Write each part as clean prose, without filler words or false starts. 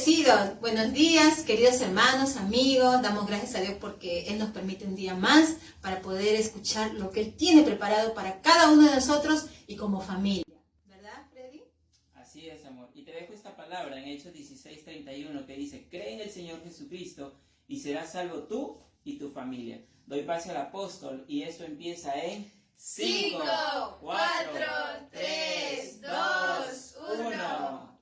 Bendecidos, buenos días, queridos hermanos, amigos. Damos gracias a Dios porque Él nos permite un día más para poder escuchar lo que Él tiene preparado para cada uno de nosotros y como familia. ¿Verdad, Freddy? Así es, amor. Y te dejo esta palabra en Hechos 16:31 que dice: cree en el Señor Jesucristo y serás salvo tú y tu familia. Doy pase al apóstol y esto empieza en 5, 4, 3, 2, 1.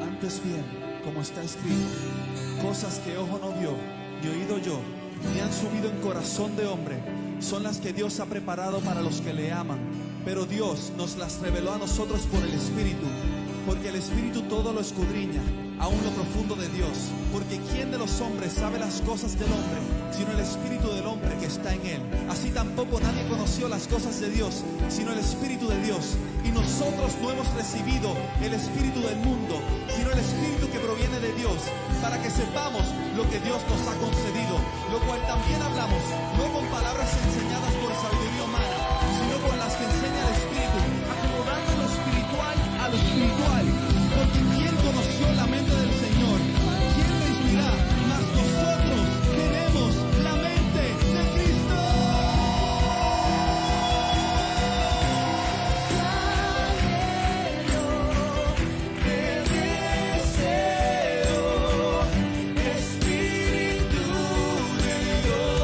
Antes bien, como está escrito, cosas que ojo no vio, ni oído yo, ni han subido en corazón de hombre, son las que Dios ha preparado para los que le aman. Pero Dios nos las reveló a nosotros por el Espíritu, porque el Espíritu todo lo escudriña, aún lo profundo de Dios. Porque ¿quién de los hombres sabe las cosas del hombre, sino el Espíritu del hombre que está en él? Así tampoco nadie conoció las cosas de Dios, sino el Espíritu de Dios. Y nosotros no hemos recibido el Espíritu del mundo, sino el Espíritu que proviene de Dios, para que sepamos lo que Dios nos ha concedido, lo cual también hablamos, no con palabras enseñadas por sabiduría humana, sino con las que enseña el Espíritu, acomodando lo espiritual a lo espiritual. Porque ¿quién conoció la mente del Señor? ¿Quién lo instruirá? Mas nosotros tenemos la mente de Cristo. Espíritu de Dios.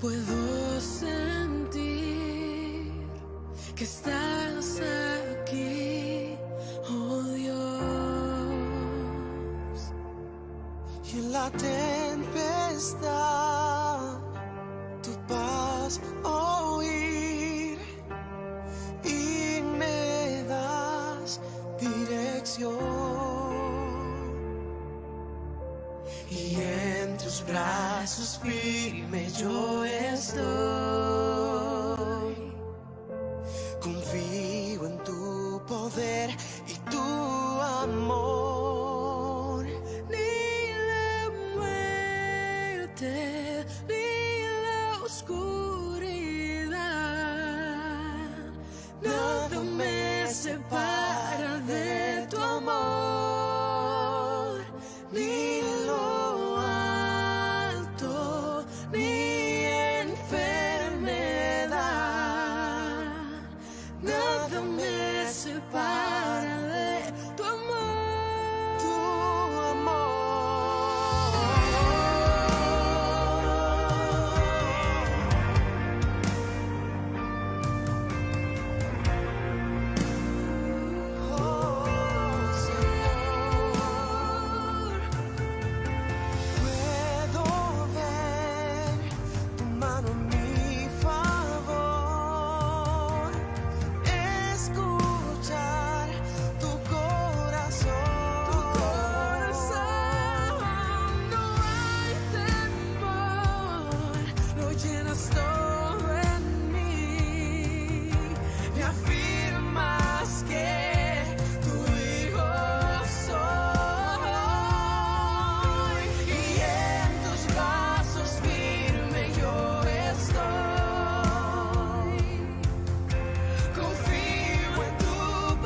Puedo sentir que estás aquí, oh Dios. Y en la tempestad, tu paz oír y me das dirección. Y en tus brazos firme yo estoy. Confío en tu poder y tu amor. Ni la muerte, ni la oscuridad, nada me separa de tu amor. Ni lo alto, ni enfermedad, nada me separa de tu amor. Tu amor. Oh, Señor, puedo ver tu mano en mi favor, escuchar tu corazón. No hay temor, lo llenas todo en mí. Me afirmas que tu hijo soy, y en tus brazos firme yo estoy. Confío en tu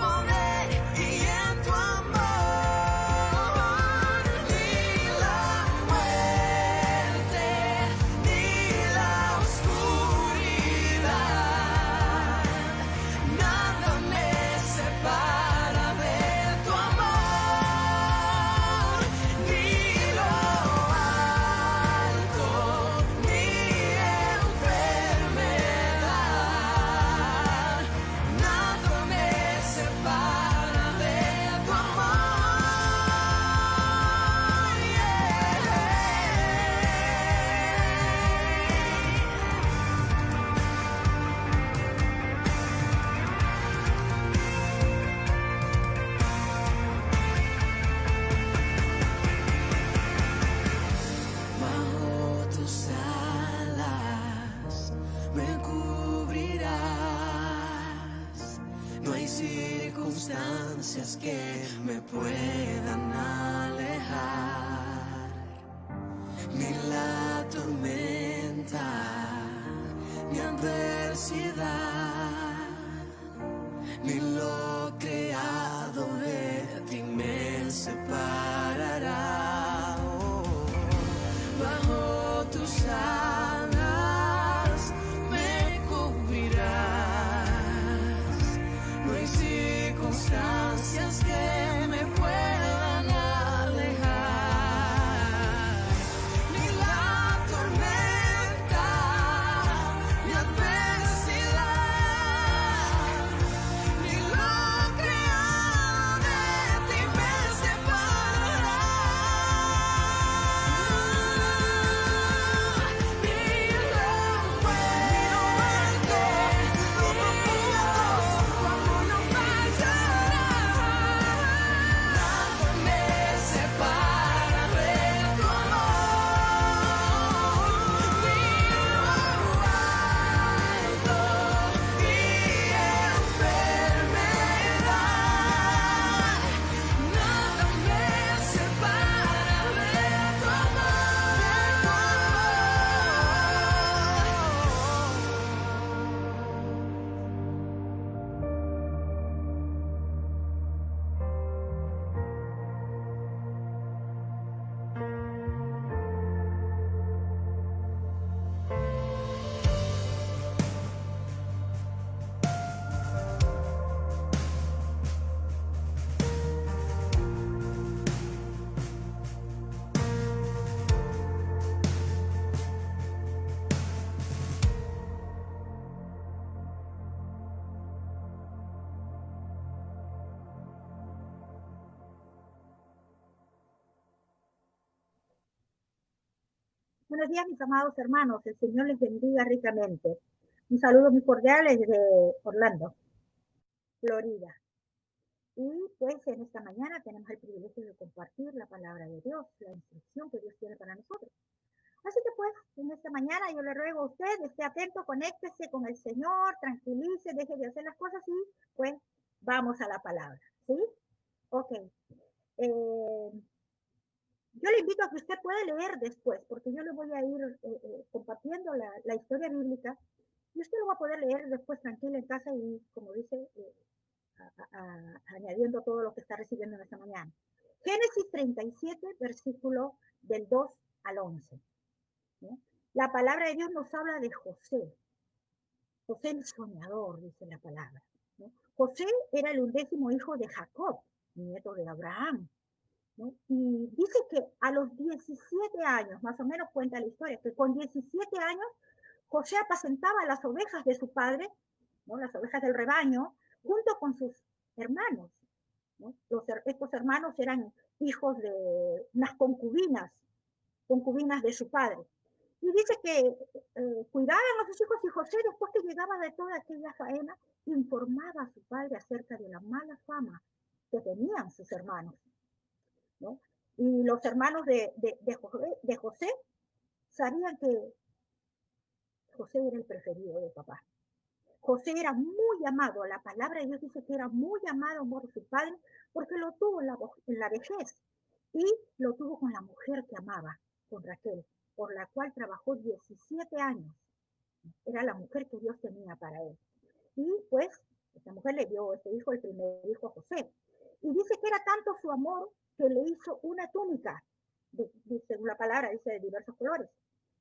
poder y en tu amor. Ni la muerte, ni la oscuridad, nada me separa de tu amor. Ni lo alto, ni enfermedad, nada me separa de tu amor. Bajo tus alas me cubrirás. No hay circunstancias que me puedan alejar, ni la tormenta, ni adversidad, ni lo creado de ti me separará. Oh, bajo tus alas me cubrirás. No hay circunstancias que me puedan alejar, ni la tormenta, Buenos días, mis amados hermanos. El Señor les bendiga ricamente. Un saludo muy cordial desde Orlando, Florida. Y pues en esta mañana tenemos el privilegio de compartir la palabra de Dios, la instrucción que Dios tiene para nosotros. Así que pues en esta mañana yo le ruego a usted, esté atento, conéctese con el Señor, tranquilice, deje de hacer las cosas y pues vamos a la palabra. ¿Sí? Ok. Yo le invito a que usted pueda leer después, porque yo le voy a ir compartiendo la historia bíblica y usted lo va a poder leer después tranquilo en casa y, como dice, añadiendo todo lo que está recibiendo en esta mañana. Génesis 37, versículo del 2 al 11. ¿No? La palabra de Dios nos habla de José. José el soñador, dice la palabra. ¿No? José era el 11º hijo de Jacob, nieto de Abraham. ¿No? Y dice que a los 17 años, más o menos cuenta la historia, que con 17 años José apacentaba las ovejas de su padre, ¿no? Las ovejas del rebaño, junto con sus hermanos. ¿No? Estos hermanos eran hijos de unas concubinas de su padre. Y dice que cuidaban a sus hijos y José, después que llegaba de toda aquella faena, informaba a su padre acerca de la mala fama que tenían sus hermanos. ¿No? Y los hermanos de José sabían que José era el preferido de papá. José era muy amado, la palabra de Dios dice que era muy amado por su padre porque lo tuvo en la vejez y lo tuvo con la mujer que amaba, con Raquel, por la cual trabajó 17 años. Era la mujer que Dios tenía para él. Y pues esta mujer le dio este hijo, el primer hijo, a José. Y dice que era tanto su amor que le hizo una túnica, según la palabra dice de diversos colores.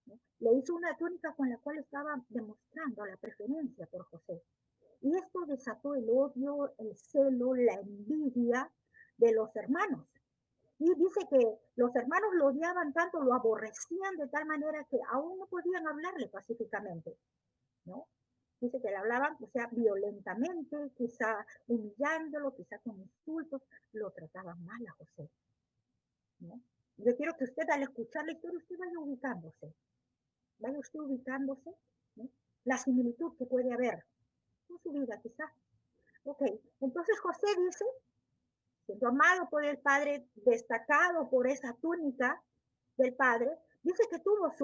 ¿No? Le hizo una túnica con la cual estaba demostrando la preferencia por José. Y esto desató el odio, el celo, la envidia de los hermanos. Y dice que los hermanos lo odiaban tanto, lo aborrecían de tal manera que aún no podían hablarle pacíficamente, ¿no? Dice que le hablaban, o sea, violentamente, quizá humillándolo, quizá con insultos, lo trataban mal a José, ¿no? Yo quiero que usted al escuchar la historia, usted vaya ubicándose, ¿no? La similitud que puede haber en su vida, quizá. Ok, entonces José dice, siendo amado por el padre, destacado por esa túnica del padre, dice que tuvo dos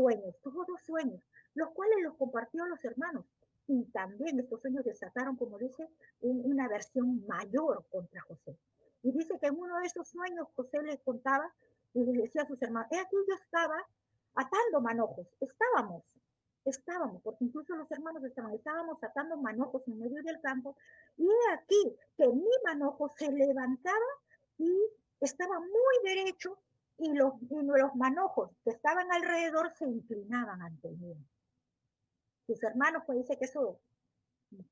sueños, los cuales los compartió a los hermanos. Y también estos sueños desataron, como dice, una versión mayor contra José. Y dice que en uno de esos sueños José les contaba y les decía a sus hermanos, aquí yo estaba atando manojos, estábamos, porque incluso los hermanos estábamos atando manojos en medio del campo, y he aquí que mi manojo se levantaba y estaba muy derecho, y los manojos que estaban alrededor se inclinaban ante mí. Sus hermanos, pues dice que eso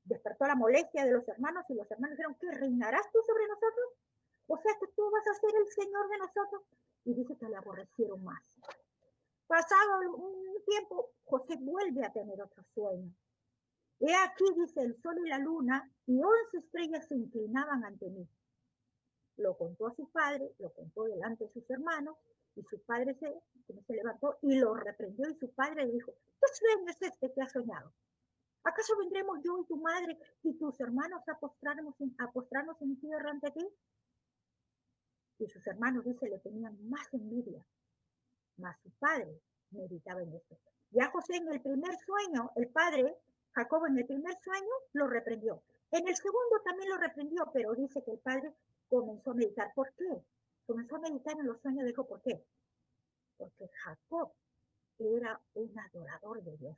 despertó la molestia de los hermanos, y los hermanos dijeron, ¿qué reinarás tú sobre nosotros? O sea que tú vas a ser el Señor de nosotros. Y dice que le aborrecieron más. Pasado un tiempo, José vuelve a tener otro sueño. He aquí, dice, el sol y la luna y 11 estrellas se inclinaban ante mí. Lo contó a su padre, lo contó delante de sus hermanos, y su padre se levantó y lo reprendió, y su padre le dijo, ¿qué sueño es este que has soñado? ¿Acaso vendremos yo y tu madre y tus hermanos a postrarnos en tierra ante ti? Y sus hermanos, dice, le tenían más envidia, mas su padre meditaba en esto. Ya José en el primer sueño, el padre, Jacob en el primer sueño, lo reprendió. En el segundo también lo reprendió, pero dice que el padre comenzó a meditar. ¿Por qué? Comenzó a meditar en los sueños, dijo, ¿por qué? Porque Jacob era un adorador de Dios.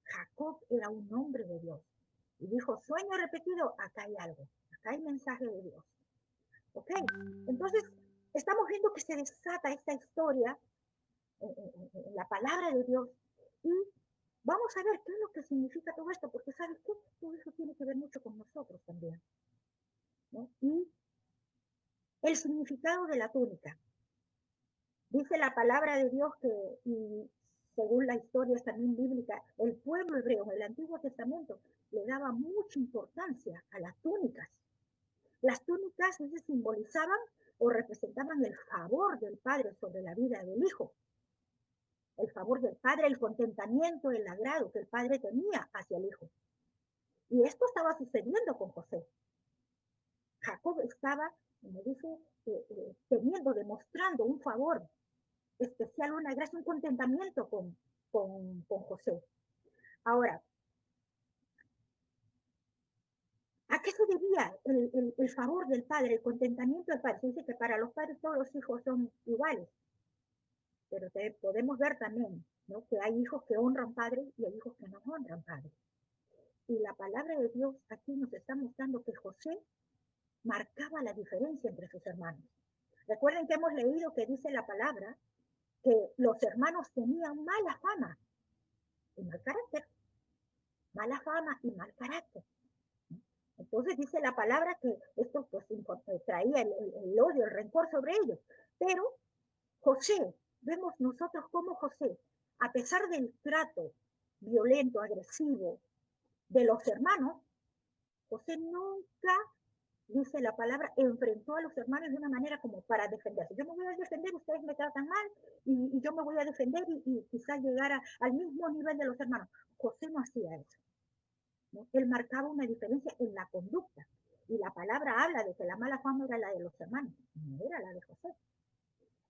Jacob era un hombre de Dios. Y dijo, sueño repetido, acá hay algo, acá hay mensaje de Dios. ¿Ok? Entonces, estamos viendo que se desata esta historia en la palabra de Dios, y vamos a ver qué es lo que significa todo esto, porque ¿sabes qué? Todo eso tiene que ver mucho con nosotros también, ¿no? Y el significado de la túnica. Dice la palabra de Dios que, y según la historia también bíblica, el pueblo hebreo en el Antiguo Testamento le daba mucha importancia a las túnicas. Las túnicas simbolizaban o representaban el favor del padre sobre la vida del hijo. el favor del padre, el contentamiento, el agrado que el padre tenía hacia el hijo. Y esto estaba sucediendo con José. Jacob estaba, como dice, demostrando un favor especial, una gracia, un contentamiento con José. Ahora, ¿a qué se debía el favor del padre, el contentamiento del padre? Se dice que para los padres todos los hijos son iguales, pero podemos ver también, ¿no?, que hay hijos que honran padres y hay hijos que no honran padres. Y la palabra de Dios aquí nos está mostrando que José marcaba la diferencia entre sus hermanos. Recuerden que hemos leído que dice la palabra que los hermanos tenían mala fama y mal carácter. Mala fama y mal carácter. Entonces dice la palabra que esto pues traía el odio, el rencor sobre ellos. Pero José, vemos nosotros como José, a pesar del trato violento, agresivo de los hermanos, José nunca, dice la palabra, enfrentó a los hermanos de una manera como para defenderse. Yo me voy a defender, ustedes me tratan mal, y yo me voy a defender y quizás llegar al mismo nivel de los hermanos. José no hacía eso, ¿no? Él marcaba una diferencia en la conducta. Y la palabra habla de que la mala fama era la de los hermanos, no era la de José.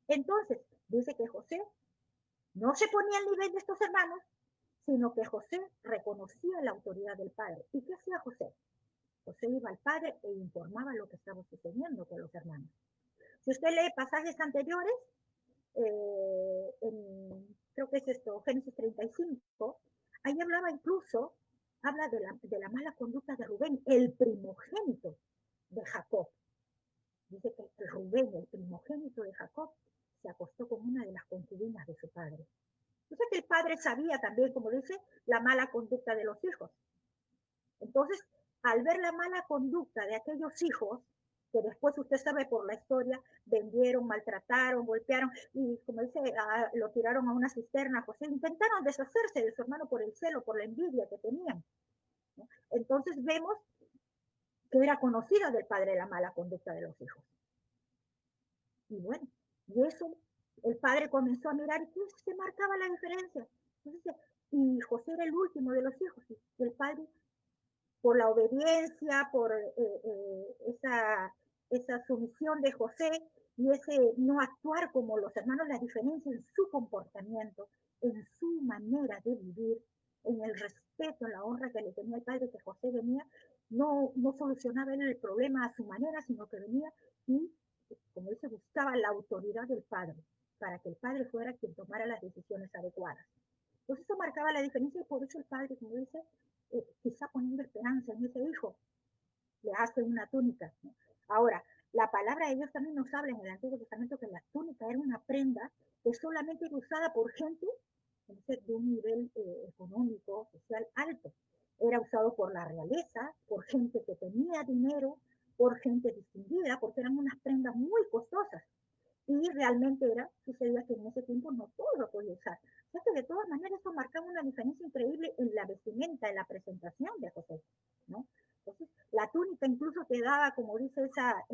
Entonces, dice que José no se ponía al nivel de estos hermanos, sino que José reconocía la autoridad del padre. ¿Y qué hacía José? José iba al padre e informaba lo que estaba sucediendo con los hermanos. Si usted lee pasajes anteriores, creo que es esto, Génesis 35, ahí hablaba incluso, habla de la mala conducta de Rubén, el primogénito de Jacob. Dice que Rubén, el primogénito de Jacob, se acostó con una de las concubinas de su padre. Entonces que el padre sabía también, como dice, la mala conducta de los hijos. Entonces, al ver la mala conducta de aquellos hijos, que después usted sabe por la historia, vendieron, maltrataron, golpearon, y como dice, lo tiraron a una cisterna, José, intentaron deshacerse de su hermano por el celo, por la envidia que tenían, ¿no? Entonces vemos que era conocida del padre la mala conducta de los hijos. Y bueno, y eso el padre comenzó a mirar y se marcaba la diferencia. Entonces, y José era el último de los hijos, y el padre, por la obediencia, por esa sumisión de José y ese no actuar como los hermanos, la diferencia en su comportamiento, en su manera de vivir, en el respeto, en la honra que le tenía el padre, que José venía, no solucionaba él el problema a su manera, sino que venía y, como dice, buscaba la autoridad del padre, para que el padre fuera quien tomara las decisiones adecuadas. Entonces eso marcaba la diferencia y por eso el padre, como dice, quizá poniendo esperanza en ese hijo, le hace una túnica, ¿no? Ahora, la palabra de Dios también nos habla en el Antiguo Testamento que la túnica era una prenda que solamente era usada por gente de un nivel económico, social alto. Era usado por la realeza, por gente que tenía dinero, por gente distinguida, porque eran unas prendas muy costosas. Y realmente sucedía que en ese tiempo no todo lo podía usar. O sea que de todas maneras eso marcaba una diferencia increíble en la vestimenta, en la presentación de José, ¿no? Entonces, la túnica incluso te daba, como dice, esa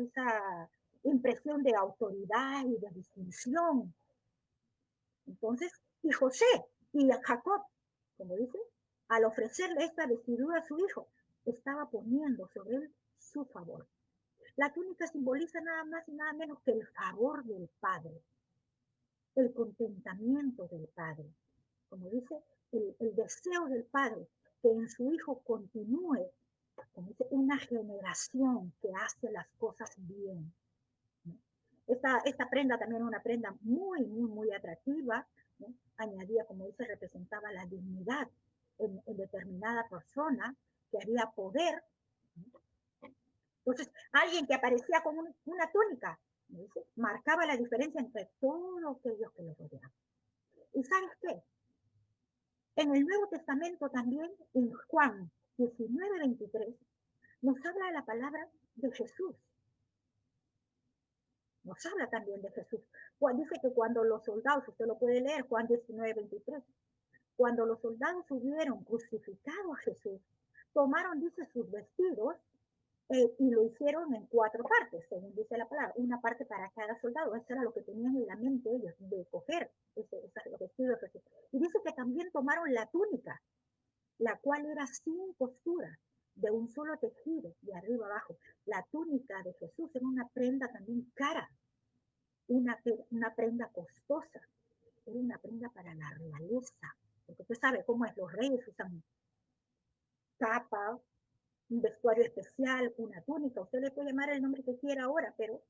impresión de autoridad y de distinción. Entonces, y José y a Jacob, como dice, al ofrecerle esta vestidura a su hijo, estaba poniendo sobre él su favor. La túnica simboliza nada más y nada menos que el favor del Padre, el contentamiento del Padre. Como dice, el deseo del Padre que en su Hijo continúe, como dice, una generación que hace las cosas bien, ¿no? Esta prenda también es una prenda muy, muy, muy atractiva, ¿no? Añadía, como dice, representaba la dignidad en determinada persona, que había poder, ¿no? Entonces, alguien que aparecía con una túnica, ¿dice?, marcaba la diferencia entre todos aquellos que lo rodeaban. ¿Y sabes qué? En el Nuevo Testamento también, en Juan 19:23, nos habla la palabra de Jesús. Nos habla también de Jesús. Juan dice que cuando los soldados, usted lo puede leer, Juan 19:23, cuando los soldados hubieron crucificado a Jesús, tomaron, dice, sus vestidos Y lo hicieron en 4 partes, según dice la palabra, una parte para cada soldado. Eso era lo que tenían en la mente ellos, de coger los vestidos. Y dice que también tomaron la túnica, la cual era sin costura, de un solo tejido, de arriba abajo. La túnica de Jesús era una prenda también cara, una prenda costosa, era una prenda para la realeza, porque usted sabe cómo es, los reyes usan capa, un vestuario especial, una túnica, usted le puede llamar el nombre que quiera ahora, pero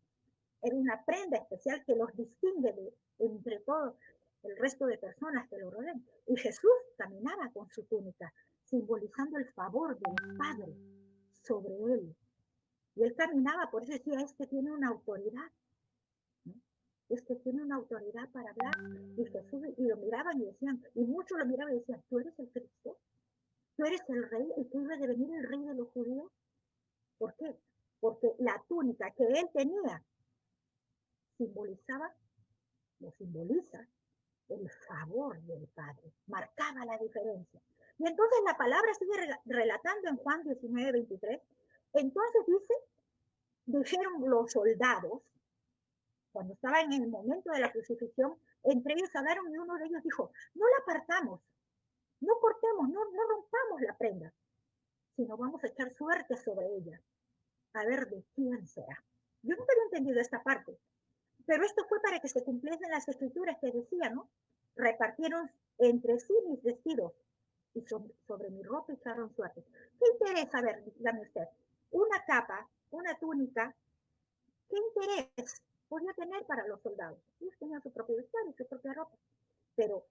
era una prenda especial que los distingue entre todo el resto de personas que lo rodean. Y Jesús caminaba con su túnica, simbolizando el favor del Padre sobre él. Y él caminaba, por eso decía, este tiene una autoridad, ¿no? Este tiene una autoridad para hablar. Y Jesús, y lo miraban y decían, y muchos lo miraban y decían, ¿tú eres el Cristo? ¿Tú eres el rey, el que iba a devenir el rey de los judíos? ¿Por qué? Porque la túnica que él tenía simbolizaba, lo simboliza, el favor del Padre, marcaba la diferencia. Y entonces la palabra sigue relatando en Juan 19:23. Entonces dijeron los soldados, cuando estaban en el momento de la crucifixión, entre ellos hablaron y uno de ellos dijo, no la partamos, no cortemos, no rompamos la prenda, sino vamos a echar suerte sobre ella, a ver de quién será. Yo nunca había entendido esta parte, pero esto fue para que se cumpliesen las escrituras que decían, ¿no? Repartieron entre sí mis vestidos y sobre mi ropa echaron suerte. ¿Qué interesa? A ver, dígame usted, una capa, una túnica, ¿qué interés podía tener para los soldados? Ellos tenían su propio vestuario, su propia ropa, pero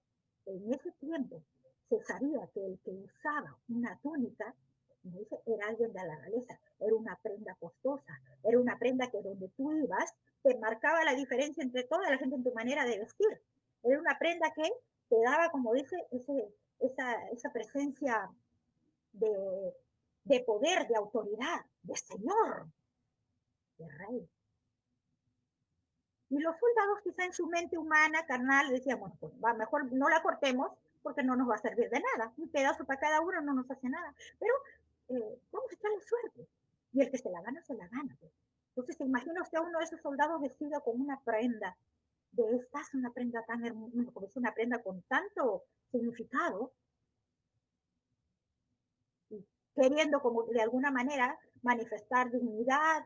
en ese tiempo se sabía que el que usaba una túnica, como dice, era alguien de la realeza, era una prenda costosa, era una prenda que donde tú ibas te marcaba la diferencia entre toda la gente en tu manera de vestir. Era una prenda que te daba, como dice, esa presencia de poder, de autoridad, de señor, de rey. Y los soldados quizá en su mente humana, carnal, decían, bueno, pues va, mejor no la cortemos porque no nos va a servir de nada. Un pedazo para cada uno no nos hace nada. Pero vamos a echarle suerte. Y el que se la gana, se la gana. Pues. Entonces, se imagina usted a uno de esos soldados vestido con una prenda de estas, una prenda tan hermosa, como es una prenda con tanto significado, y queriendo como de alguna manera manifestar dignidad,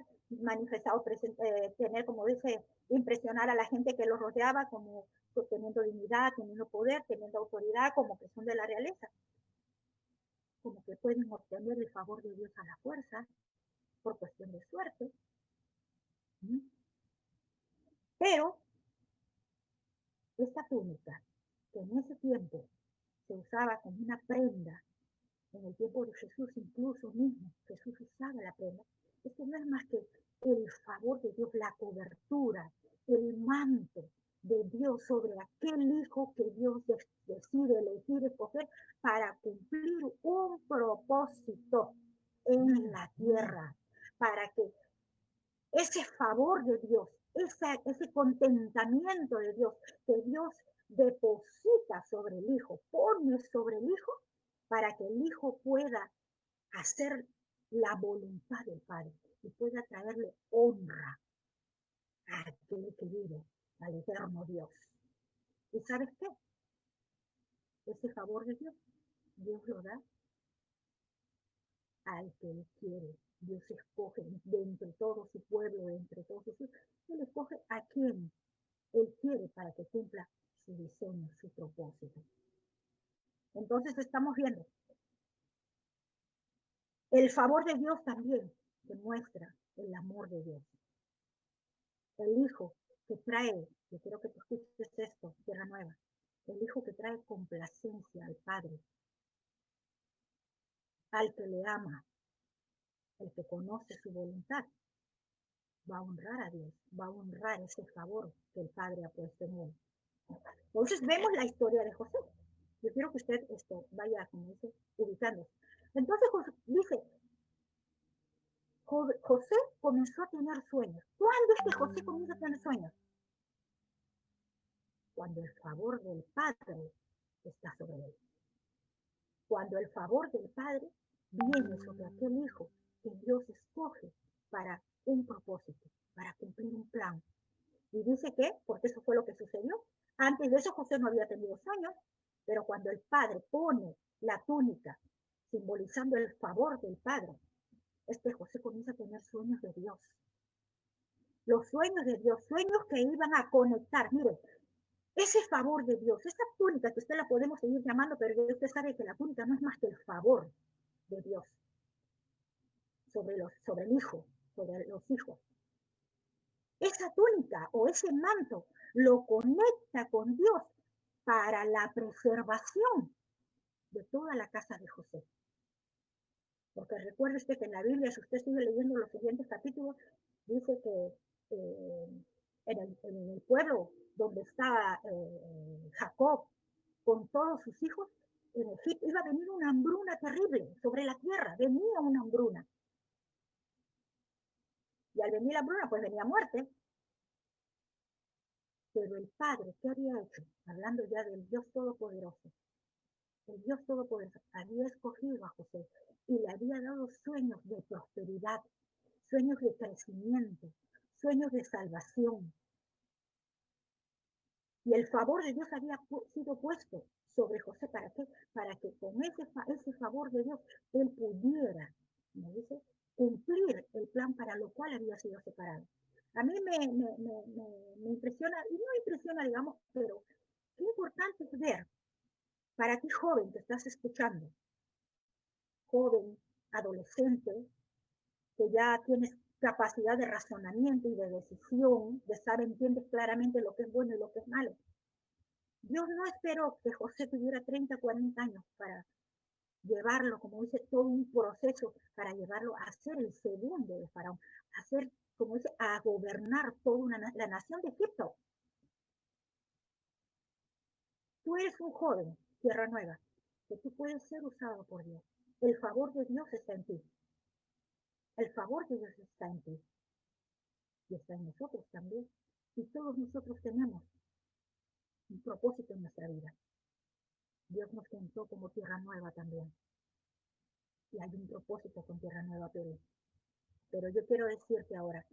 tener, como dice, impresionar a la gente que lo rodeaba como pues, teniendo dignidad, teniendo poder, teniendo autoridad, como que son de la realeza, como que pueden obtener el favor de Dios a la fuerza por cuestión de suerte. Pero esta túnica, que en ese tiempo se usaba como una prenda, en el tiempo de Jesús incluso mismo, Jesús usaba la prenda, esto no es más que el favor de Dios, la cobertura, el manto de Dios sobre aquel hijo que Dios decide elegir, escoger para cumplir un propósito en la tierra, para que ese favor de Dios, ese contentamiento de Dios, que Dios deposita sobre el hijo, pone sobre el hijo, para que el hijo pueda hacer la voluntad del Padre y pueda traerle honra a aquel que vive, al eterno Dios. ¿Y sabes qué? Ese favor de Dios, Dios lo da al que Él quiere. Dios escoge de entre todo su pueblo, de entre todos sus hijos. Él escoge a quien Él quiere para que cumpla su diseño, su propósito. Entonces estamos viendo el favor de Dios también demuestra el amor de Dios. El hijo que trae, yo quiero que te escuches esto, Tierra Nueva, el hijo que trae complacencia al Padre, al que le ama, el que conoce su voluntad, va a honrar a Dios, va a honrar ese favor que el Padre ha puesto en él. Entonces vemos la historia de José. Yo quiero que usted vaya, como dice, ubicándose. Entonces dice, José comenzó a tener sueños. ¿Cuándo es que José comienza a tener sueños? Cuando el favor del Padre está sobre él. Cuando el favor del Padre viene sobre aquel hijo que Dios escoge para un propósito, para cumplir un plan. Y dice que, porque eso fue lo que sucedió, antes de eso José no había tenido sueños, pero cuando el padre pone la túnica, simbolizando el favor del padre, José comienza a tener sueños de Dios. Los sueños de Dios, sueños que iban a conectar. Mire, ese favor de Dios, esa túnica que usted la podemos seguir llamando, pero usted sabe que la túnica no es más que el favor de Dios sobre el hijo, sobre los hijos. Esa túnica o ese manto lo conecta con Dios para la preservación de toda la casa de José. Porque recuerde usted que en la Biblia, si usted sigue leyendo los siguientes capítulos, dice que en el pueblo donde estaba Jacob con todos sus hijos, en Egipto iba a venir una hambruna terrible sobre la tierra, venía una hambruna. Y al venir la hambruna, pues venía muerte. Pero el Padre, ¿qué había hecho? Hablando ya del Dios Todopoderoso. El Dios Todopoderoso había escogido a José y le había dado sueños de prosperidad, sueños de crecimiento, sueños de salvación. Y el favor de Dios había sido puesto sobre José. ¿Para qué? Para que con ese favor de Dios él pudiera, como dice, cumplir el plan para lo cual había sido separado. A mí me impresiona, y no impresiona, digamos, pero qué importante es ver, para ti joven que estás escuchando, joven, adolescente, que ya tienes capacidad de razonamiento y de decisión, de saber, entiendes claramente lo que es bueno y lo que es malo. Dios no esperó que José tuviera 30, 40 años para llevarlo, como dice, todo un proceso para llevarlo a ser el segundo de Faraón, a ser, como dice, a gobernar toda la nación de Egipto. Tú eres un joven, tierra nueva, que tú puedes ser usado por Dios. El favor de Dios está en ti. El favor de Dios está en ti. Y está en nosotros también. Y todos nosotros tenemos un propósito en nuestra vida. Dios nos pensó como tierra nueva también. Y hay un propósito con Tierra Nueva Perú. Pero yo quiero decirte ahora,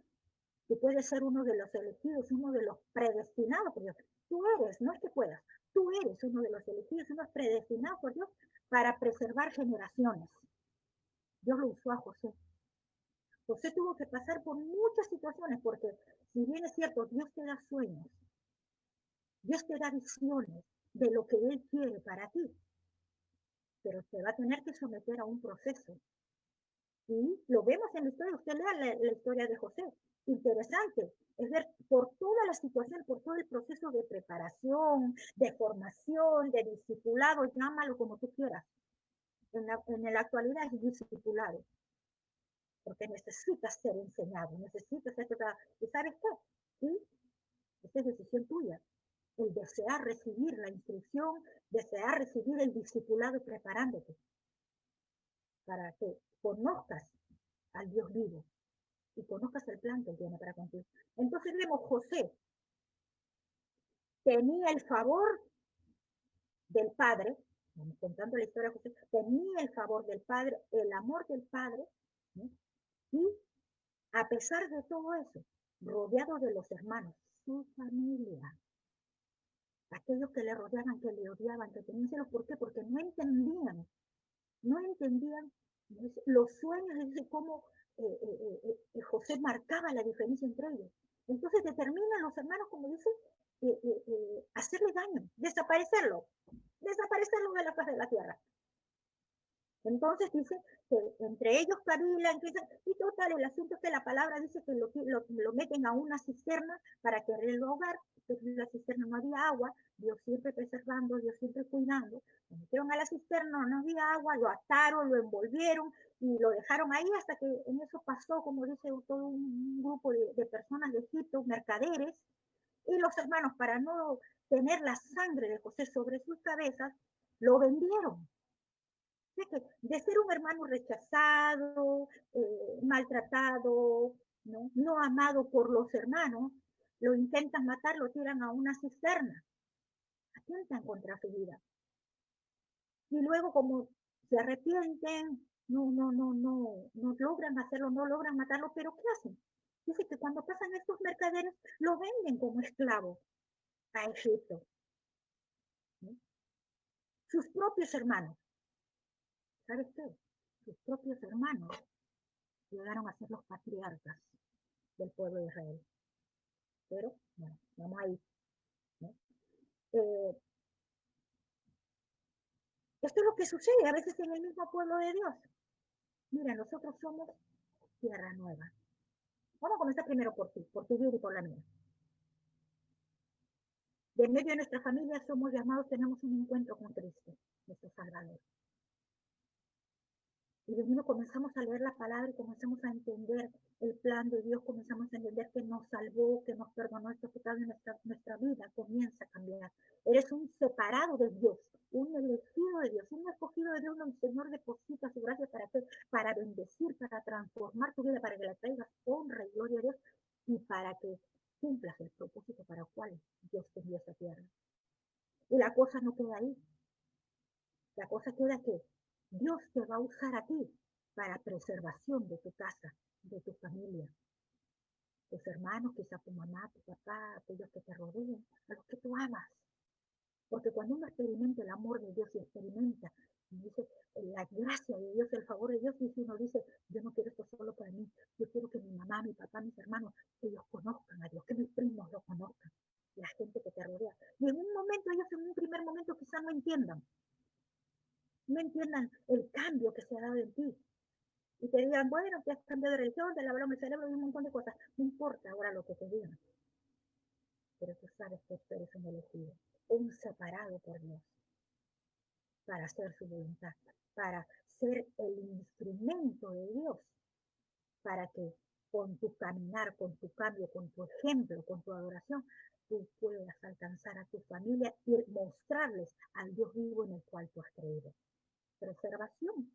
tú puedes ser uno de los elegidos, uno de los predestinados por Dios. Tú eres, no es que puedas, tú eres uno de los elegidos, uno predestinado por Dios para preservar generaciones. Dios lo usó a José. José tuvo que pasar por muchas situaciones porque, si bien es cierto, Dios te da sueños, Dios te da visiones de lo que Él quiere para ti, pero te va a tener que someter a un proceso. Y lo vemos en la historia, usted lea la historia de José. Interesante, es ver por toda la situación, por todo el proceso de preparación, de formación, de discipulado, llámalo como tú quieras. En la actualidad es discipulado, porque necesitas ser enseñado, necesitas ser tratado. ¿Y sabes qué? Sí, esta es decisión tuya. El desear recibir la instrucción, desear recibir el discipulado preparándote para que conozcas al Dios vivo y conozcas el plan que Él tiene para contigo. Entonces vemos, José tenía el favor del Padre, vamos contando la historia de José, tenía el favor del Padre, el amor del Padre, ¿sí? Y a pesar de todo eso, rodeado de los hermanos, su familia, aquellos que le rodeaban, que le odiaban, que tenían celos. ¿Por qué? Porque no entendían los sueños de cómo José marcaba la diferencia entre ellos. Entonces determinan los hermanos, como dice, hacerle daño, desaparecerlo de la faz de la tierra. Entonces dice que entre ellos cavilan, y total, el asunto es que la palabra dice que lo meten a una cisterna para quererlo ahogar, pero en la cisterna no había agua, Dios siempre preservando, Dios siempre cuidando. Lo metieron a la cisterna, no había agua, lo ataron, lo envolvieron y lo dejaron ahí hasta que en eso pasó, como dice, todo un grupo de personas de Egipto, mercaderes, y los hermanos, para no tener la sangre de José sobre sus cabezas, lo vendieron. De ser un hermano rechazado, maltratado, no amado por los hermanos, lo intentan matar, lo tiran a una cisterna, atentan contra su vida. Y luego, como se arrepienten, no logran hacerlo, no logran matarlo, pero ¿qué hacen? Dice que cuando pasan estos mercaderes, lo venden como esclavo a Egipto. ¿Sí? Sus propios hermanos, ¿sabes qué? Sus propios hermanos llegaron a ser los patriarcas del pueblo de Israel. Pero, bueno, vamos ahí. ¿No? Esto es lo que sucede a veces en el mismo pueblo de Dios. Mira, nosotros somos tierra nueva. Vamos a comenzar primero por ti, por tu vida y por la mía. De en medio de nuestra familia somos llamados, tenemos un encuentro con Cristo, nuestro Salvador. Y de niño comenzamos a leer la palabra y comenzamos a entender el plan de Dios, comenzamos a entender que nos salvó, que nos perdonó nuestros pecados y nuestra vida comienza a cambiar. Eres un separado de Dios, un elegido de Dios, un escogido de Dios, donde el Señor deposita su gracia para qué, para bendecir, para transformar tu vida, para que la traigas honra y gloria a Dios y para que cumplas el propósito para el cual Dios te envió a esta tierra. Y la cosa no queda ahí. La cosa queda que Dios te va a usar a ti para preservación de tu casa, de tu familia, tus hermanos, quizá tu mamá, tu papá, aquellos que te rodean, a los que tú amas. Porque cuando uno experimenta el amor de Dios y experimenta, dice, la gracia de Dios, el favor de Dios, y si uno dice, yo no quiero esto solo para mí, yo quiero que mi mamá, mi papá, mis hermanos, ellos conozcan a Dios, que mis primos lo conozcan, la gente que te rodea. Y en un momento, ellos en un primer momento quizá no entiendan el cambio que se ha dado en ti. Y te digan, bueno, te has cambiado de religión, te lavaron el cerebro y un montón de cosas. No importa ahora lo que te digan. Pero tú sabes que tú eres un elegido, un separado por Dios, para hacer su voluntad, para ser el instrumento de Dios, para que con tu caminar, con tu cambio, con tu ejemplo, con tu adoración, tú puedas alcanzar a tu familia y mostrarles al Dios vivo en el cual tú has creído. Preservación.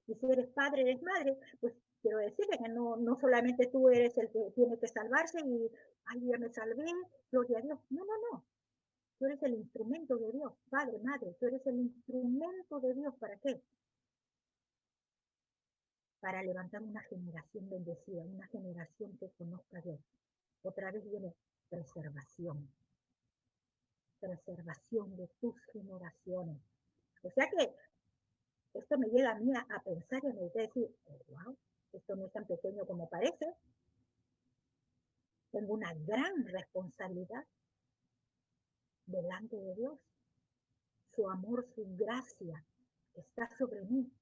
Y si eres padre, eres madre, pues quiero decirle que no solamente tú eres el que tiene que salvarse y, ay, ya me salvé, gloria a Dios. No. Tú eres el instrumento de Dios, padre, madre, tú eres el instrumento de Dios. ¿Para qué? Para levantar una generación bendecida, una generación que conozca a Dios. Otra vez viene preservación de tus generaciones. O sea que esto me llega a mí a pensar y a meditar y decir, wow, esto no es tan pequeño como parece. Tengo una gran responsabilidad delante de Dios. Su amor, su gracia está sobre mí.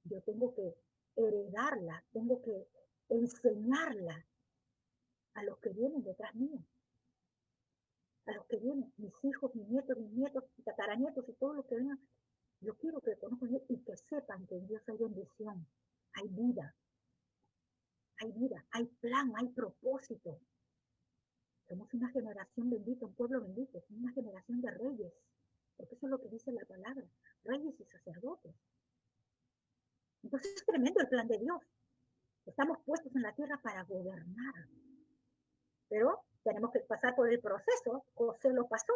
Yo tengo que heredarla, tengo que enseñarla a los que vienen detrás mío. A los que vienen, mis hijos, mis nietos, tataranietos y todos los que vengan. Yo quiero que conozcan y que sepan que en Dios hay bendición, hay vida, hay plan, hay propósito. Somos una generación bendita, un pueblo bendito, una generación de reyes, porque eso es lo que dice la palabra, reyes y sacerdotes. Entonces es tremendo el plan de Dios. Estamos puestos en la tierra para gobernar, pero tenemos que pasar por el proceso. José lo pasó,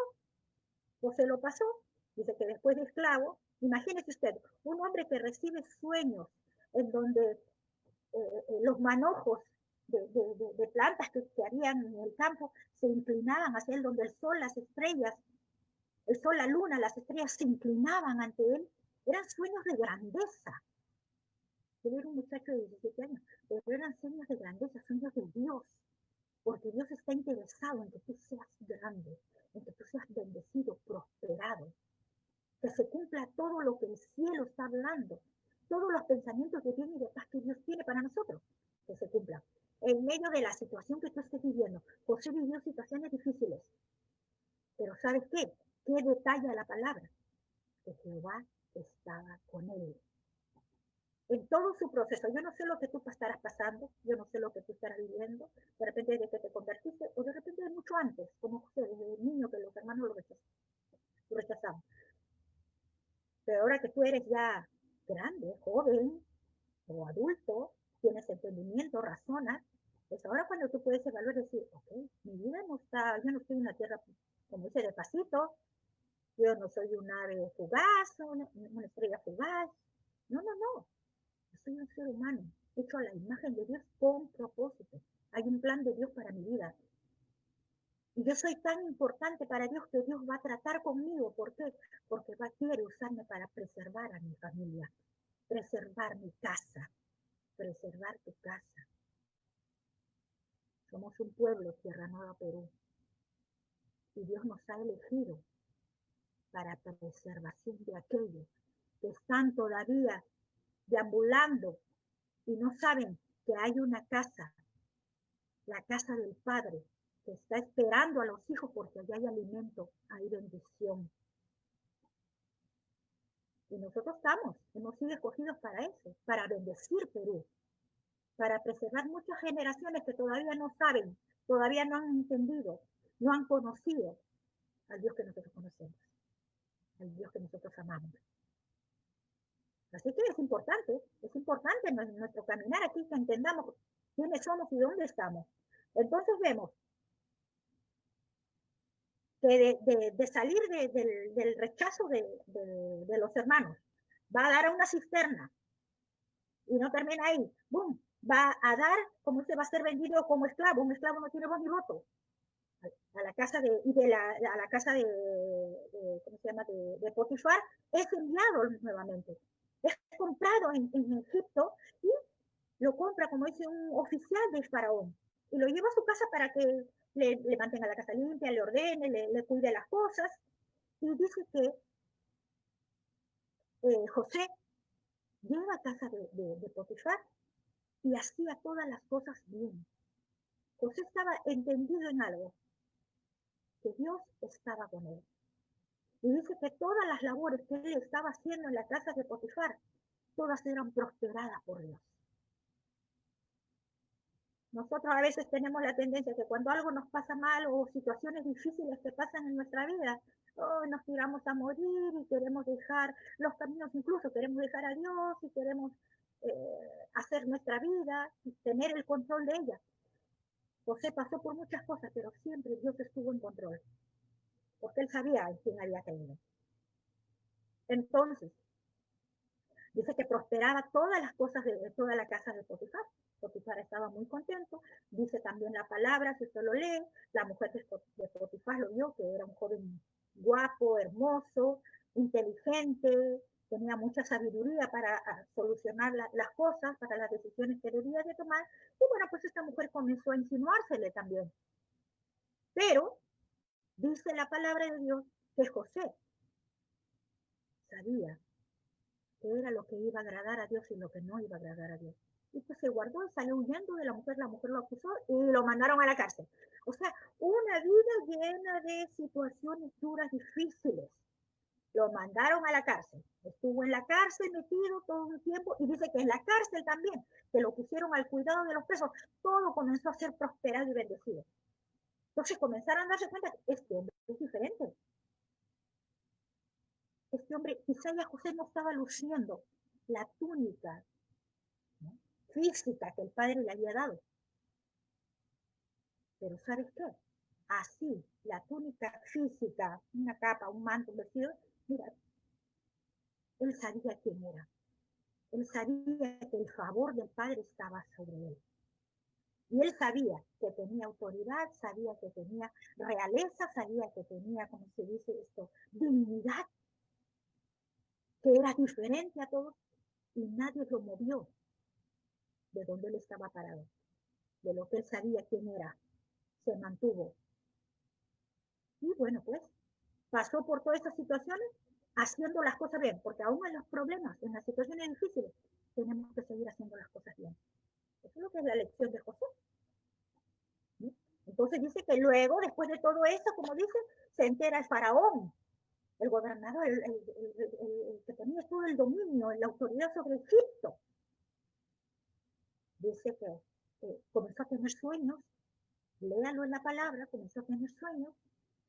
dice que después de esclavo, imagínese usted, un hombre que recibe sueños en donde los manojos de plantas que habían en el campo se inclinaban hacia él, donde el sol, las estrellas, el sol, la luna, las estrellas se inclinaban ante él. Eran sueños de grandeza. Él era un muchacho de 17 años, pero eran sueños de grandeza, sueños de Dios, porque Dios está interesado en que tú seas grande, en que tú seas bendecido, prosperado, que se cumpla todo lo que el cielo está hablando, todos los pensamientos de bien y de paz que Dios tiene para nosotros, que se cumplan. En medio de la situación que tú estés viviendo, José vivió situaciones difíciles, pero ¿sabes qué? ¿Qué detalla la palabra? Que Jehová estaba con él. En todo su proceso, yo no sé lo que tú estarás pasando, yo no sé lo que tú estarás viviendo, de repente de que te convertiste, o de repente de mucho antes, como José, desde el niño que los hermanos lo rechazaban. Pero ahora que tú eres ya grande, joven o adulto, tienes entendimiento, razonas, pues ahora cuando tú puedes evaluar y decir, ok, mi vida no está, yo no estoy en la tierra, como dice, despacito, Yo no soy un ave fugaz, una estrella fugaz. No, no, no. Yo soy un ser humano hecho a la imagen de Dios con propósito. Hay un plan de Dios para mi vida. Y yo soy tan importante para Dios que Dios va a tratar conmigo. ¿Por qué? Porque quiere usarme para preservar a mi familia, preservar mi casa, preservar tu casa. Somos un pueblo, Tierra Nueva, Perú. Y Dios nos ha elegido para preservación de aquellos que están todavía deambulando y no saben que hay una casa, la casa del Padre, que está esperando a los hijos porque allá hay alimento, hay bendición. Y nosotros hemos sido escogidos para eso, para bendecir Perú, para preservar muchas generaciones que todavía no saben, todavía no han entendido, no han conocido al Dios que nosotros conocemos, al Dios que nosotros amamos. Así que es importante en nuestro caminar aquí que entendamos quiénes somos y dónde estamos. Entonces vemos que de salir del rechazo de los hermanos, va a dar a una cisterna y no termina ahí, ¡boom! Va a dar, como se va a ser vendido como esclavo, un esclavo no tiene voz ni voto, a la casa a la casa ¿cómo se llama? De Potifar, es enviado nuevamente, es comprado en Egipto y lo compra, como dice, un oficial de Faraón y lo lleva a su casa para que le mantenga la casa limpia, le ordene, le cuide las cosas. Y dice que José llega a casa de Potifar y hacía todas las cosas bien. José estaba entendido en algo, que Dios estaba con él. Y dice que todas las labores que él estaba haciendo en la casa de Potifar, todas eran prosperadas por Dios. Nosotros a veces tenemos la tendencia que cuando algo nos pasa mal o situaciones difíciles que pasan en nuestra vida, nos tiramos a morir y queremos dejar los caminos, incluso queremos dejar a Dios y queremos hacer nuestra vida y tener el control de ella. José pasó por muchas cosas, pero siempre Dios estuvo en control, porque él sabía en quién había caído. Entonces, dice que prosperaba todas las cosas de toda la casa de Potifar. Potifar estaba muy contento. Dice también la palabra, si usted lo lee, la mujer de Potifar lo vio, que era un joven guapo, hermoso, inteligente, tenía mucha sabiduría para solucionar las cosas, para las decisiones que debía de tomar. Y bueno, pues esta mujer comenzó a insinuársele también. Pero dice la palabra de Dios que José sabía que era lo que iba a agradar a Dios y lo que no iba a agradar a Dios. Y pues se guardó y salió huyendo de la mujer lo acusó y lo mandaron a la cárcel. O sea, una vida llena de situaciones duras, difíciles. Lo mandaron a la cárcel. Estuvo en la cárcel metido todo un tiempo y dice que en la cárcel también, que lo pusieron al cuidado de los presos, todo comenzó a ser prosperado y bendecido. Entonces comenzaron a darse cuenta que este hombre es diferente. Este hombre, quizá ya José no estaba luciendo la túnica, ¿no?, física que el padre le había dado. Pero ¿sabes qué? Así, la túnica física, una capa, un manto, un vestido, mira, él sabía quién era. Él sabía que el favor del padre estaba sobre él. Y él sabía que tenía autoridad, sabía que tenía realeza, sabía que tenía, como se dice esto, dignidad, que era diferente a todos, y nadie lo movió de donde él estaba parado, de lo que él sabía quién era, se mantuvo. Y bueno, pues, pasó por todas estas situaciones haciendo las cosas bien, porque aún en los problemas, en las situaciones difíciles, tenemos que seguir haciendo las cosas bien. Eso es lo que es la lección de José. ¿Sí? Entonces dice que luego, después de todo eso, como dice, se entera el faraón, el gobernador, el que tenía todo el dominio, la autoridad sobre Egipto. Dice que comenzó a tener sueños, léalo en la palabra, comenzó a tener sueños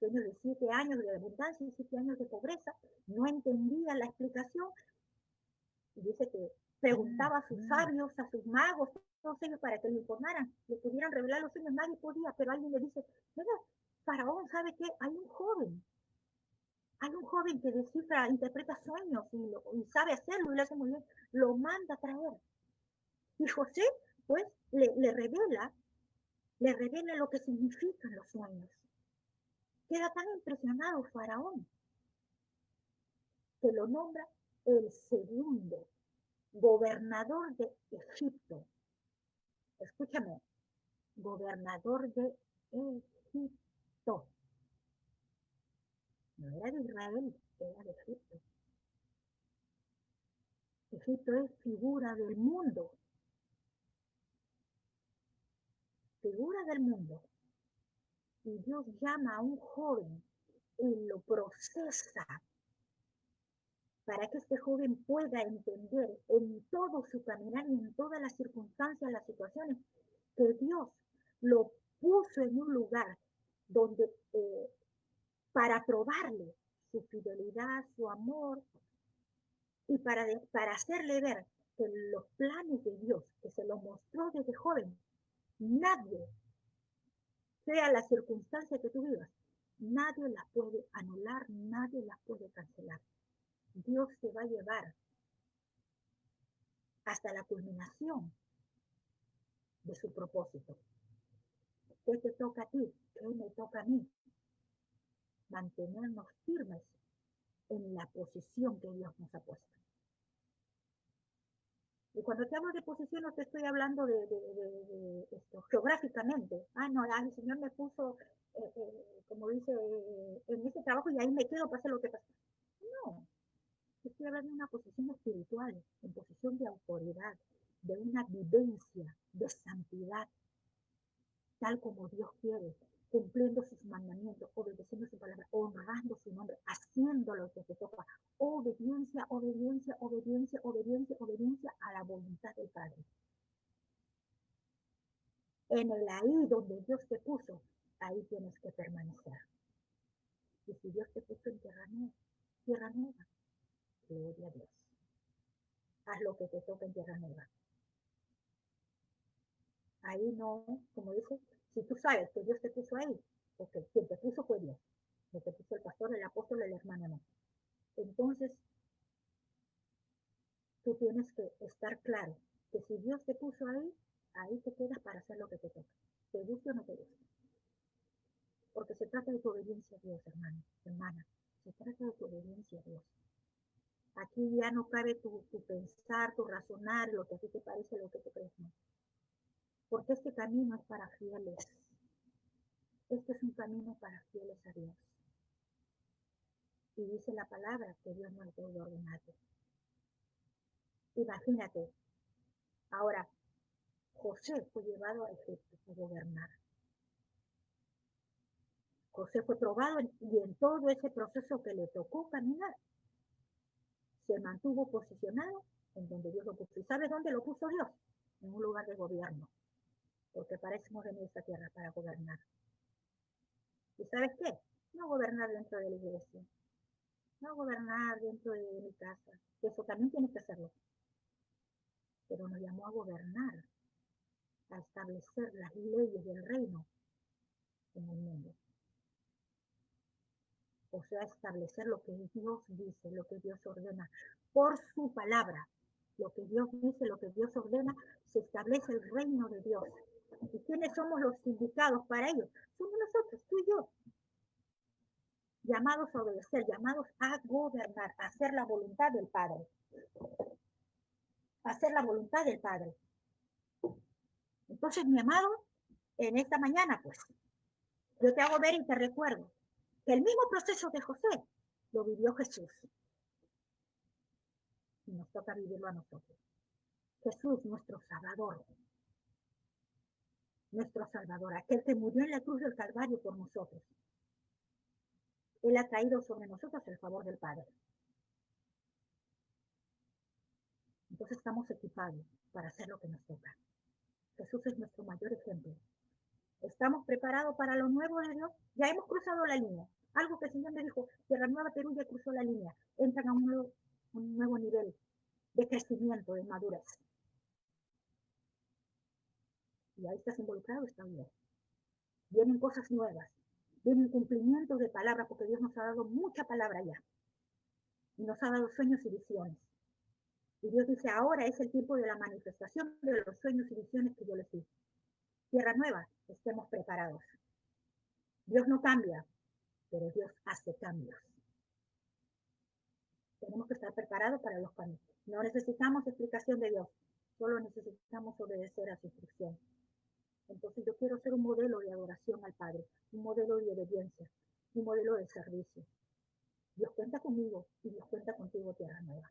de 7 años de abundancia y 7 años de pobreza, no entendía la explicación, y dice que preguntaba a sus sabios, a sus magos, todos ellos para que le informaran, le pudieran revelar los sueños, nadie podía, pero alguien le dice, mira, Faraón, ¿sabe qué? Hay un joven Hay un joven que descifra, interpreta sueños y sabe hacerlo y lo hace muy bien. Lo manda a traer. Y José, pues, le revela lo que significan los sueños. Queda tan impresionado Faraón que lo nombra el segundo gobernador de Egipto. Escúchame, gobernador de Egipto. No era de Israel, era de Egipto. Egipto es figura del mundo. Figura del mundo. Y Dios llama a un joven y lo procesa para que este joven pueda entender en todo su caminar y en todas las circunstancias, las situaciones, que Dios lo puso en un lugar donde para probarle su fidelidad, su amor, y para hacerle ver que los planes de Dios, que se los mostró desde joven, nadie, sea la circunstancia que tú vivas, nadie las puede anular, nadie las puede cancelar. Dios te va a llevar hasta la culminación de su propósito. ¿Qué te toca a ti? ¿Qué me toca a mí? Mantenernos firmes en la posición que Dios nos ha puesto. Y cuando te hablo de posición no te estoy hablando de esto, geográficamente. No, el Señor me puso, como dice, en ese trabajo y ahí me quedo, pase lo que pase. No, estoy hablando de una posición espiritual, en posición de autoridad, de una vivencia de santidad, tal como Dios quiere, cumpliendo sus mandamientos, obedeciendo su palabra, honrando su nombre, haciendo lo que te toca. Obediencia, obediencia, obediencia, obediencia, obediencia a la voluntad del Padre. En el ahí donde Dios te puso, ahí tienes que permanecer. Y si Dios te puso en tierra nueva, gloria a Dios. Haz lo que te toca en tierra nueva. Ahí no, como dice, si tú sabes que Dios te puso ahí, porque quien te puso fue Dios. No te puso el pastor, el apóstol, el hermano, no. Entonces, tú tienes que estar claro que si Dios te puso ahí, ahí te quedas para hacer lo que te toca. Te guste o no te guste. Porque se trata de tu obediencia a Dios, hermano, hermana. Se trata de tu obediencia a Dios. Aquí ya no cabe tu pensar, tu razonar, lo que a ti te parece, lo que te crees, no. Porque este camino es para fieles. Este es un camino para fieles a Dios. Y dice la palabra que Dios no puede ordenarlo. Imagínate, ahora, José fue llevado a Egipto a gobernar. José fue probado y en todo ese proceso que le tocó caminar, se mantuvo posicionado en donde Dios lo puso. ¿Y sabes dónde lo puso Dios? En un lugar de gobierno. Porque para eso hemos venido a esta tierra, para gobernar. ¿Y sabes qué? No gobernar dentro de la iglesia. No gobernar dentro de mi casa. Eso también tienes que hacerlo. Pero nos llamó a gobernar, a establecer las leyes del reino en el mundo. O sea, establecer lo que Dios dice, lo que Dios ordena, por su palabra. Lo que Dios dice, lo que Dios ordena, se establece el reino de Dios. ¿Y quiénes somos los indicados para ello? Somos nosotros, tú y yo. Llamados a obedecer, llamados a gobernar, a hacer la voluntad del Padre. A hacer la voluntad del Padre. Entonces, mi amado, en esta mañana, pues, yo te hago ver y te recuerdo que el mismo proceso de José lo vivió Jesús. Y nos toca vivirlo a nosotros. Jesús, nuestro Salvador. Nuestro Salvador, aquel que murió en la cruz del Calvario por nosotros. Él ha traído sobre nosotros el favor del Padre. Entonces estamos equipados para hacer lo que nos toca. Jesús es nuestro mayor ejemplo. ¿Estamos preparados para lo nuevo de Dios? Ya hemos cruzado la línea. Algo que el Señor me dijo, Tierra Nueva Perú ya cruzó la línea. Entran a un nuevo nivel de crecimiento, de madurez. Y ahí estás involucrado, está bien. Vienen cosas nuevas. Vienen cumplimientos de palabra, porque Dios nos ha dado mucha palabra ya. Y nos ha dado sueños y visiones. Y Dios dice, ahora es el tiempo de la manifestación de los sueños y visiones que yo les di. Tierra nueva, estemos preparados. Dios no cambia, pero Dios hace cambios. Tenemos que estar preparados para los cambios. No necesitamos explicación de Dios, solo necesitamos obedecer a su instrucción. Entonces yo quiero ser un modelo de adoración al Padre, un modelo de obediencia, un modelo de servicio. Dios cuenta conmigo y Dios cuenta contigo, Tierra Nueva.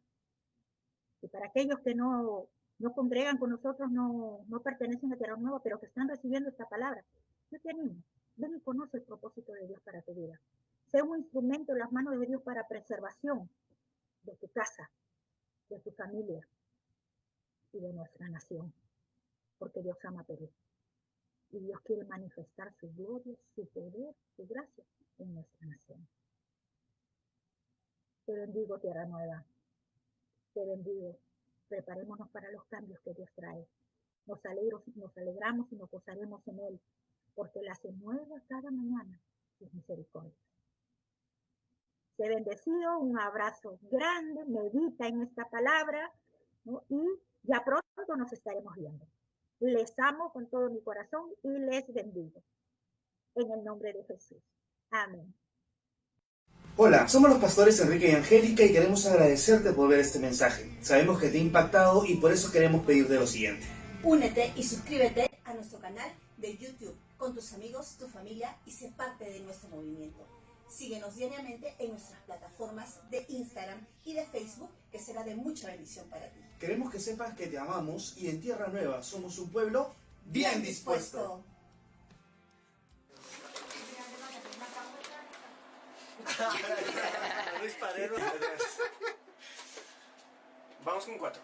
Y para aquellos que no congregan con nosotros, no pertenecen a Tierra Nueva, pero que están recibiendo esta palabra, yo te animo, ven y conoce el propósito de Dios para tu vida. Sé un instrumento en las manos de Dios para preservación de tu casa, de tu familia y de nuestra nación, porque Dios ama a Perú. Y Dios quiere manifestar su gloria, su poder, su gracia en nuestra nación. Te bendigo, Tierra Nueva. Te bendigo. Preparémonos para los cambios que Dios trae. Nos alegramos y nos gozaremos en Él, porque Él hace nueva cada mañana sus misericordias. Sé bendecido, un abrazo grande, medita en esta palabra, ¿no? Y ya pronto nos estaremos viendo. Les amo con todo mi corazón y les bendigo. En el nombre de Jesús. Amén. Hola, somos los pastores Enrique y Angélica y queremos agradecerte por ver este mensaje. Sabemos que te ha impactado y por eso queremos pedirte lo siguiente. Únete y suscríbete a nuestro canal de YouTube con tus amigos, tu familia y sé parte de nuestro movimiento. Síguenos diariamente en nuestras plataformas de Instagram y de Facebook, que será de mucha bendición para ti. Queremos que sepas que te amamos y en Tierra Nueva somos un pueblo bien dispuesto. Vamos con 4.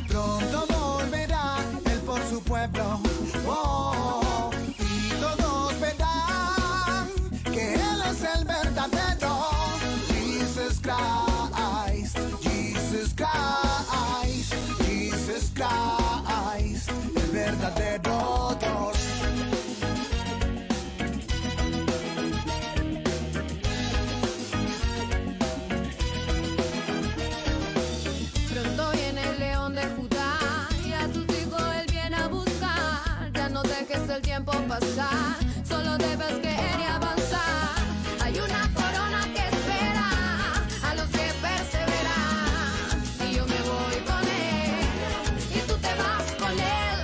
Pronto volverá él por su pueblo. Oh, y todos verán que él es el verdadero. Jesus Christ, Jesus Christ, Jesus Christ, el verdadero Dios. Pronto viene el león de Judá y a tus hijos él viene a buscar. Ya no dejes el tiempo pasar, solo debes querer y avanzar. Hay una corona que espera a los que perseveran. Y yo me voy con él y tú te vas con él.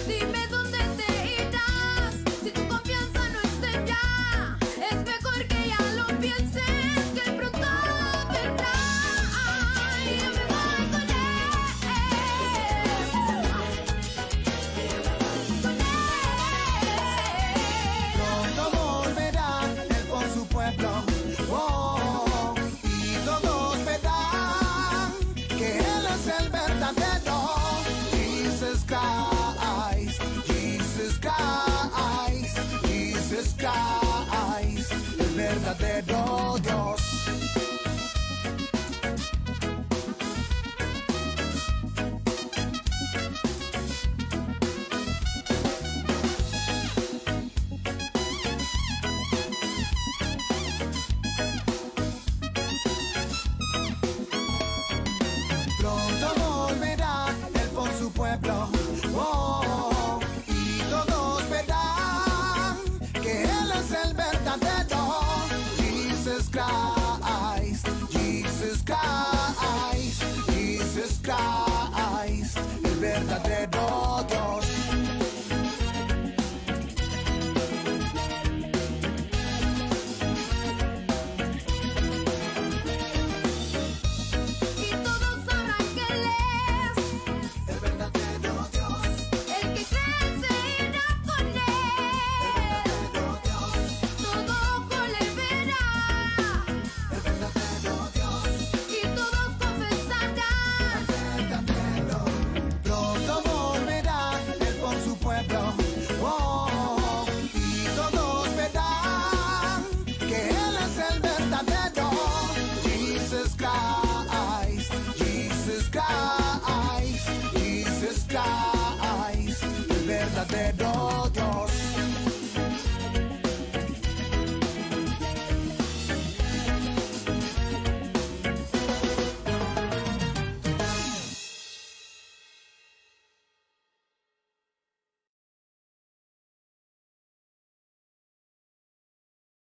Dime dónde te irás si tu confianza no está en ya. Es mejor que ya lo pienses, que él pronto vendrá. Y yo me voy con Pronto volverá él por su pueblo. Oh, y todos verán que él es el verdadero. Jesus Christ, Jesus Christ, Jesus Christ, el verdadero Dios.